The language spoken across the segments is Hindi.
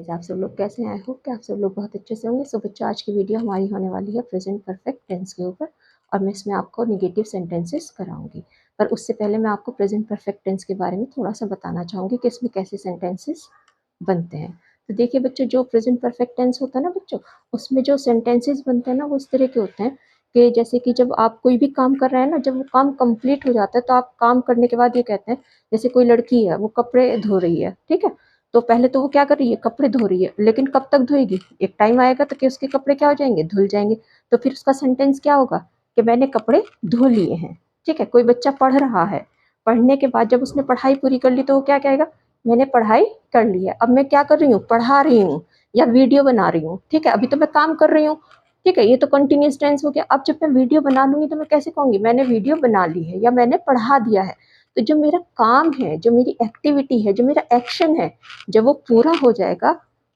गाइस, आप सब लोग कैसे हैं? आई होप कि आप सब लोग बहुत अच्छे से होंगे। सो बच्चों, आज की वीडियो हमारी होने वाली है प्रेजेंट परफेक्ट टेंस के ऊपर, और मैं इसमें आपको नेगेटिव सेंटेंसेस कराऊंगी। पर उससे पहले मैं आपको प्रेजेंट परफेक्ट टेंस के बारे में थोड़ा सा बताना चाहूँगी कि इसमें कैसे सेंटेंसेस बनते हैं। तो देखिए बच्चों, जो प्रेजेंट परफेक्ट टेंस होता है ना बच्चों, उसमें जो सेंटेंसेस बनते हैं ना वो इस तरह के होते हैं कि जैसे कि जब आप कोई भी काम कर रहे हैं ना, जब वो काम कंप्लीट हो जाता है तो आप काम करने के बाद ये कहते हैं, जैसे कोई लड़की है वो कपड़े धो रही है, ठीक है। तो पहले तो वो क्या कर रही है, कपड़े धो रही है, लेकिन कब तक धोएगी? एक टाइम आएगा तो कि उसके कपड़े क्या हो जाएंगे, धुल जाएंगे। तो फिर उसका सेंटेंस क्या होगा कि मैंने कपड़े धो लिए हैं, ठीक है। कोई बच्चा पढ़ रहा है, पढ़ने के बाद जब उसने पढ़ाई पूरी कर ली तो वो क्या कहेगा, मैंने पढ़ाई कर ली है, अब मैं क्या कर रही हूँ, पढ़ा रही हूँ या वीडियो बना रही हूँ, ठीक है। अभी तो मैं काम कर रही हूँ, ठीक है, ये तो कंटिन्यूस टेंस हो गया। अब जब मैं वीडियो बना लूंगी तो मैं कैसे कहूंगी, मैंने वीडियो बना ली है या मैंने पढ़ा दिया है। तो जो मेरा काम है, जो मेरी एक्टिविटी है, जो मेरा एक्शन है, जब वो पूरा हो जाएगा,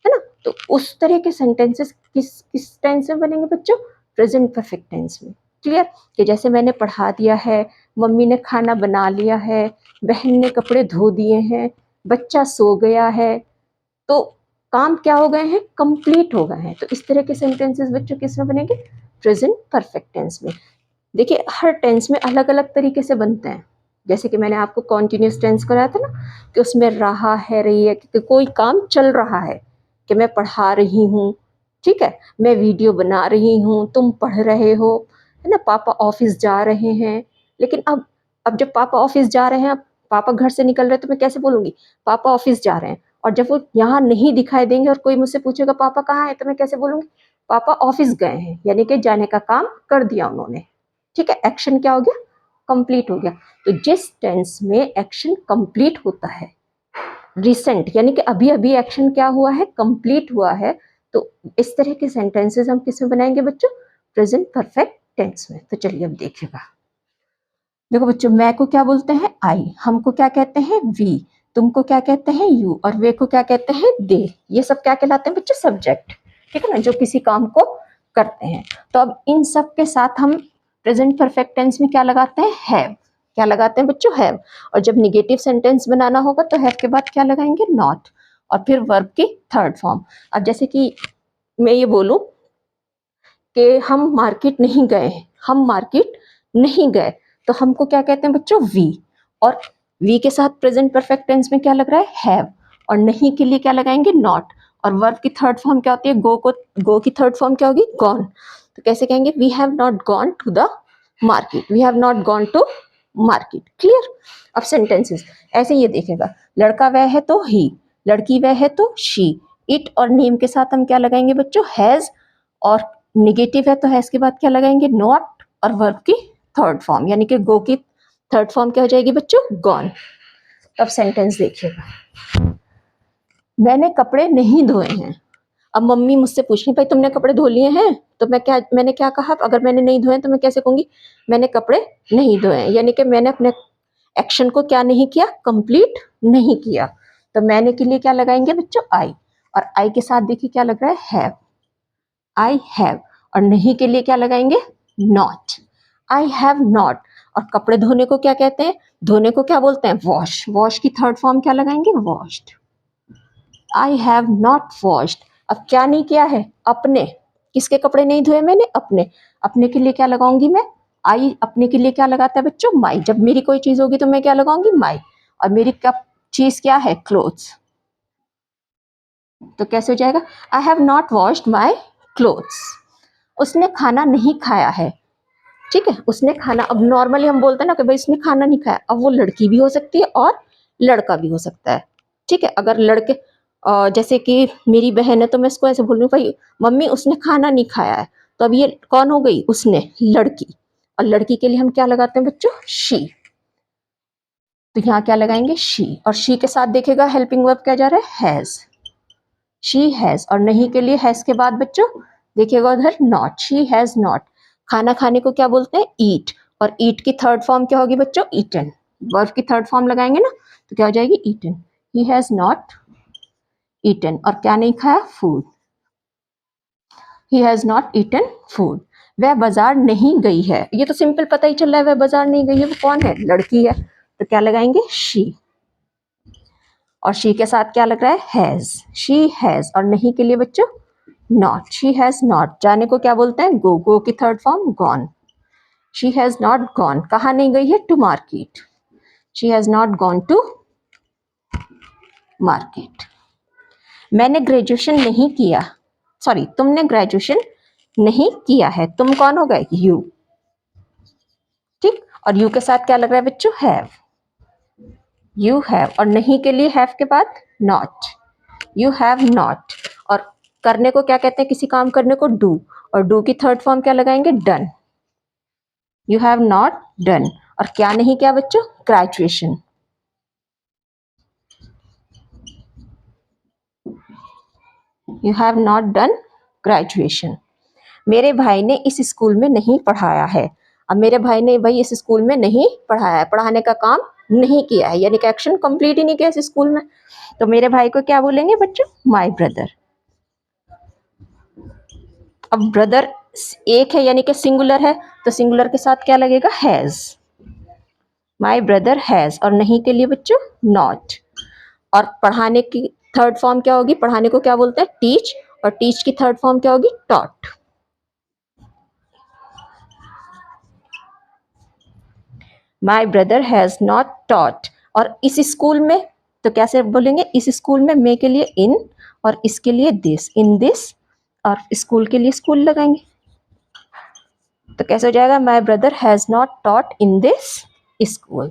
है ना, तो उस तरह के सेंटेंसेस किस किस टेंस में बनेंगे बच्चों, प्रेजेंट परफेक्ट टेंस में। क्लियर? कि जैसे मैंने पढ़ा दिया है, मम्मी ने खाना बना लिया है, बहन ने कपड़े धो दिए हैं, बच्चा सो गया है, तो काम क्या हो गए हैं, कंप्लीट हो गए हैं। तो इस तरह के सेंटेंसेस बच्चों किस में बनेंगे, प्रेजेंट परफेक्ट टेंस में। देखिए हर टेंस में अलग अलग तरीके से बनते हैं। जैसे कि मैंने आपको कॉन्टिन्यूस टेंस कराया था ना, कि उसमें रहा है, रही है, कि कोई काम चल रहा है, कि मैं पढ़ा रही हूँ, ठीक है, मैं वीडियो बना रही हूँ, तुम पढ़ रहे हो, है ना, पापा ऑफिस जा रहे हैं। लेकिन अब जब पापा ऑफिस जा रहे हैं, अब पापा घर से निकल रहे हैं, तो मैं कैसे बोलूँगी, पापा ऑफिस जा रहे हैं। और जब वो यहाँ नहीं दिखाई देंगे और कोई मुझसे पूछेगा पापा कहाँ है, तो मैं कैसे बोलूँगी, पापा ऑफिस गए हैं, यानी कि जाने का काम कर दिया उन्होंने, ठीक है। एक्शन क्या हो गया, कंप्लीट हो गया। तो जिस टेंस में एक्शन कंप्लीट होता है, रिसेंट यानी कि अभी अभी एक्शन क्या हुआ है, कंप्लीट हुआ है, तो इस तरह के सेंटेंसेस हम किस में बनाएंगे बच्चों, प्रेजेंट परफेक्ट टेंस में। तो चलिए अब देखिएगा। देखो बच्चों, मैं को क्या बोलते हैं, आई, हमको क्या कहते हैं, वी, तुमको क्या कहते हैं, यू, और वे को क्या कहते हैं, दे। ये सब क्या कहलाते हैं बच्चों, सब्जेक्ट, ठीक है ना, जो किसी काम को करते हैं। तो अब इन सब के साथ हम प्रेजेंट परफेक्ट टेंस में क्या लगाते हैं, हैव। क्या लगाते हैं बच्चों, हैव। और जब निगेटिव सेंटेंस बनाना होगा तो हैव के बाद क्या लगाएंगे, नॉट, और फिर वर्ब की थर्ड फॉर्म। अब जैसे कि मैं ये बोलूं कि हम मार्केट नहीं गए, हम मार्केट नहीं गए, तो हमको क्या कहते हैं बच्चों, वी। और वी के साथ प्रेजेंट परफेक्ट टेंस में क्या लग रहा है, हैव। और नहीं के लिए क्या लगाएंगे, नॉट। और वर्ब की थर्ड फॉर्म क्या होती है, गो की थर्ड फॉर्म क्या होगी, गॉन। तो कैसे कहेंगे, we have not gone to the market, we have not gone to market. Clear? अब सेंटेंसेस ऐसे ये देखेगा, लड़का वह है तो ही, लड़की वह है तो शी। इट और नेम के साथ हम क्या लगाएंगे बच्चों, हैज। और निगेटिव है तो है इसके बाद क्या लगाएंगे, नॉट। और वर्ब की थर्ड फॉर्म यानी कि गो की थर्ड फॉर्म क्या हो जाएगी बच्चों, गॉन। अब सेंटेंस देखिएगा, मैंने कपड़े नहीं धोए हैं। अब मम्मी मुझसे पूछ रही, भाई तुमने कपड़े धो लिए हैं, तो मैंने क्या कहा, अगर मैंने नहीं धोए तो मैं कैसे कहूंगी, मैंने कपड़े नहीं धोए हैं, यानी कि मैंने अपने एक्शन को क्या नहीं किया, कंप्लीट नहीं किया। तो मैंने के लिए क्या लगाएंगे बच्चों, आई। और आई के साथ देखिए क्या लग रहा है, हैव, आई हैव। और नहीं के लिए क्या लगाएंगे, नॉट, आई हैव नॉट। और कपड़े धोने को क्या कहते हैं, धोने को क्या बोलते हैं, वॉश। वॉश की थर्ड फॉर्म क्या लगाएंगे, washed. I have not washed. अब क्या नहीं किया है, अपने, किसके कपड़े नहीं धोए मैंने, अपने। अपने के लिए क्या लगाऊंगी मैं, आई। अपने के लिए क्या लगाता है बच्चों, माई। जब मेरी कोई चीज होगी तो मैं क्या लगाऊंगी, माई। और मेरी चीज क्या है, क्लोथ्स। तो कैसे हो जाएगा, I have not washed my clothes. उसने खाना नहीं खाया है, ठीक है, उसने खाना। अब नॉर्मली हम बोलते हैं ना कि भाई इसने खाना नहीं खाया, अब वो लड़की भी हो सकती है और लड़का भी हो सकता है, ठीक है। अगर लड़के जैसे कि मेरी बहन है तो मैं इसको ऐसे बोल रही हूँ, भाई मम्मी उसने खाना नहीं खाया है, तो अब ये कौन हो गई, उसने, लड़की। और लड़की के लिए हम क्या लगाते हैं बच्चों, शी। तो यहाँ क्या लगाएंगे, शी। और शी के साथ देखेगा हेल्पिंग वर्ब क्या जा रहा है, हैज, शी हैज। और नहीं के लिए हैज के बाद बच्चों देखिएगा उधर, नॉट, शी हैज नॉट। खाना खाने को क्या बोलते हैं, ईट। और ईट की थर्ड फॉर्म क्या होगी बच्चों, ईटन। वर्ब की थर्ड फॉर्म लगाएंगे ना तो क्या हो जाएगी, eaten. He has not eaten. और क्या नहीं खाया, food. He has not eaten food. वह बाजार नहीं गई है, ये तो सिंपल पता ही चल रहा है, वह बाजार नहीं गई है, वो कौन है, लड़की है, तो क्या लगाएंगे, शी। और शी के साथ क्या लग रहा है, हैज, शी हैज, और नहीं के लिए बच्चों नॉट, शी हैज नॉट, जाने को क्या बोलते हैं, गो, गो की third form gone, she has not gone, कहाँ नहीं गई है, to market, she has not gone to market. मैंने ग्रेजुएशन नहीं किया, सॉरी तुमने ग्रेजुएशन नहीं किया है, तुम कौन हो गए, यू, ठीक, और यू के साथ क्या लग रहा है बच्चों, हैव, यू हैव, और नहीं के लिए हैव के बाद नॉट, यू हैव नॉट, और करने को क्या कहते हैं, किसी काम करने को डू, और डू की थर्ड फॉर्म क्या लगाएंगे, done, you have not done, और क्या नहीं किया बच्चों, graduation, you have not done graduation. मेरे भाई ने इस स्कूल में नहीं पढ़ाया है, अब मेरे भाई ने भाई इस स्कूल में नहीं पढ़ाया है, पढ़ाने का काम नहीं किया है, यानी कि एक्शन कंप्लीट ही नहीं किया इस स्कूल में, तो मेरे भाई को क्या बोलेंगे बच्चों, माय ब्रदर। अब ब्रदर एक है यानी कि सिंगुलर है, तो सिंगुलर के साथ क्या लगेगा, हैज, माय ब्रदर हैज, और नहीं के लिए बच्चों नॉट, और पढ़ाने की थर्ड फॉर्म क्या होगी, पढ़ाने को क्या बोलते हैं, टीच, और टीच की थर्ड फॉर्म क्या होगी, taught, my brother has not taught, और इस स्कूल में तो कैसे बोलेंगे, इस स्कूल में, मे के लिए इन, और इसके लिए दिस, इन दिस, और स्कूल के लिए स्कूल लगाएंगे, तो कैसे हो जाएगा, my brother has not taught in this school.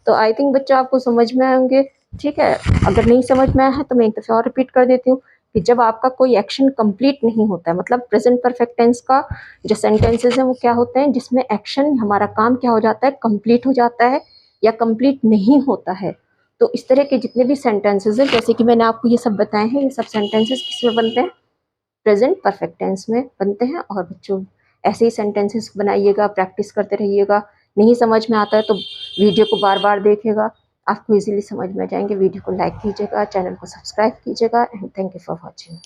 तो आई थिंक बच्चों आपको समझ में आएंगे, ठीक है, अगर नहीं समझ में आया है तो मैं एक दफ़ा और रिपीट कर देती हूँ कि जब आपका कोई एक्शन कंप्लीट नहीं होता है, मतलब प्रेजेंट परफेक्ट टेंस का जो सेंटेंसेस हैं वो क्या होते हैं, जिसमें एक्शन, हमारा काम क्या हो जाता है, कंप्लीट हो जाता है या कंप्लीट नहीं होता है। तो इस तरह के जितने भी सेंटेंसेस हैं, जैसे कि मैंने आपको ये सब बताए हैं, ये सब सेंटेंसेस किस में बनते हैं, प्रेजेंट परफेक्ट टेंस में बनते हैं। और बच्चों ऐसे ही सेंटेंसेस बनाइएगा, प्रैक्टिस करते रहिएगा, नहीं समझ में आता है तो वीडियो को बार बार देखिएगा, आपको इजीली समझ में आ जाएंगे। वीडियो को लाइक कीजिएगा, चैनल को सब्सक्राइब कीजिएगा, and thank you for watching.